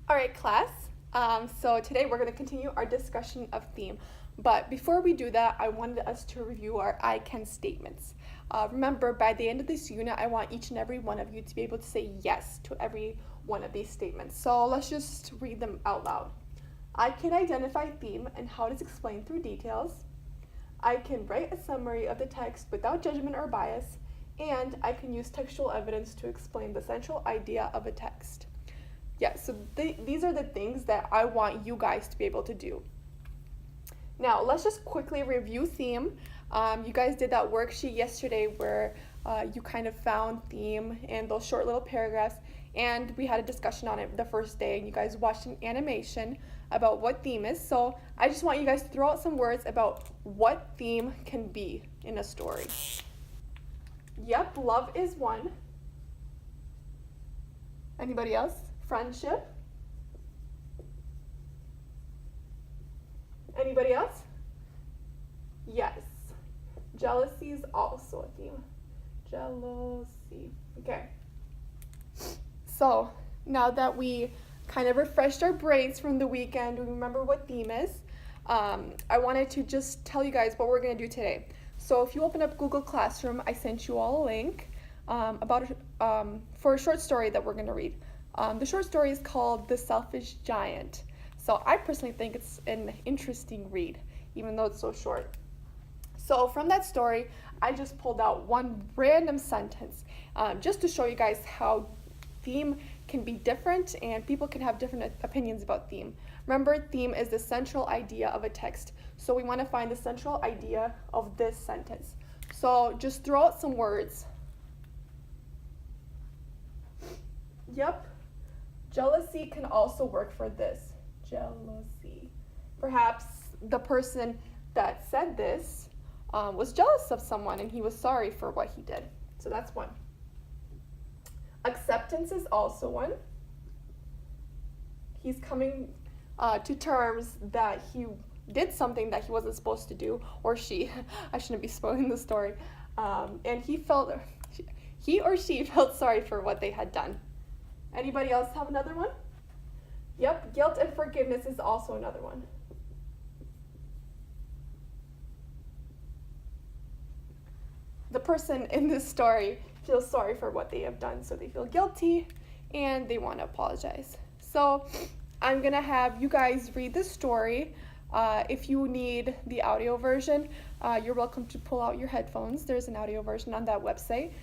All right, class. So today we're going to continue our discussion of theme. But before we do that, I wanted us to review our I can statements. Remember, by the end of this unit, I want each and every one of you to be able to say yes to every one of these statements. So let's just read them out loud. I can identify theme and how it is explained through details. I can write a summary of the text without judgment or bias. And I can use textual evidence to explain the central idea of a text. Yeah, so these are the things that I want you guys to be able to do. Now, let's just quickly review theme. You guys did that worksheet yesterday where you kind of found theme in those short little paragraphs, and we had a discussion on it the first day, and you guys watched an animation about what theme is. So I just want you guys to throw out some words about what theme can be in a story. Yep, love is one. Anybody else? Friendship. Anybody else? Yes. Jealousy is also a theme. Jealousy. Okay. So now that we kind of refreshed our brains from the weekend, we remember what theme is, I wanted to just tell you guys what we're going to do today. So if you open up Google Classroom, I sent you all a link for a short story that we're going to read. The short story is called The Selfish Giant. So I personally think it's an interesting read, even though it's so short. So from that story, I just pulled out one random sentence just to show you guys how theme can be different and people can have different opinions about theme. Remember, theme is the central idea of a text. So we want to find the central idea of this sentence. So just throw out some words. Yep. Jealousy can also work for this. Jealousy. Perhaps the person that said this was jealous of someone and he was sorry for what he did. So that's one. Acceptance is also one. He's coming to terms that he did something that he wasn't supposed to do, or she. I shouldn't be spoiling the story. And he or she felt sorry for what they had done. Anybody else have another one? Yep, guilt and forgiveness is also another one. The person in this story feels sorry for what they have done, so they feel guilty and they want to apologize. So I'm going to have you guys read this story. If you need the audio version, you're welcome to pull out your headphones. There's an audio version on that website.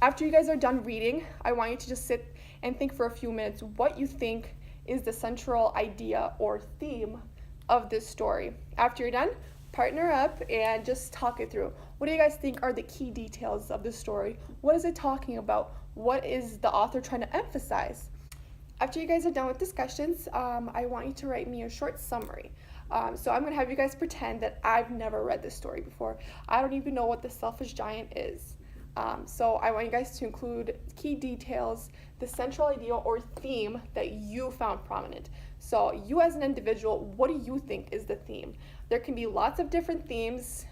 After you guys are done reading, I want you to just sit and think for a few minutes what you think is the central idea or theme of this story. After you're done, partner up and just talk it through. What do you guys think are the key details of the story? What is it talking about? What is the author trying to emphasize? After you guys are done with discussions, I want you to write me a short summary. So I'm going to have you guys pretend that I've never read this story before. I don't even know what the Selfish Giant is. So I want you guys to include key details, the central idea or theme that you found prominent. So you as an individual, what do you think is the theme? There can be lots of different themes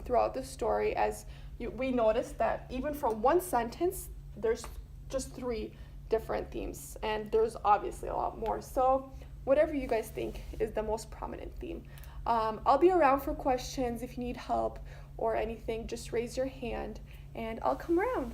throughout the story, as we noticed that even from one sentence, there's just 3 different themes, and there's obviously a lot more. So whatever you guys think is the most prominent theme. I'll be around for questions if you need help or anything. Just raise your hand and I'll come around.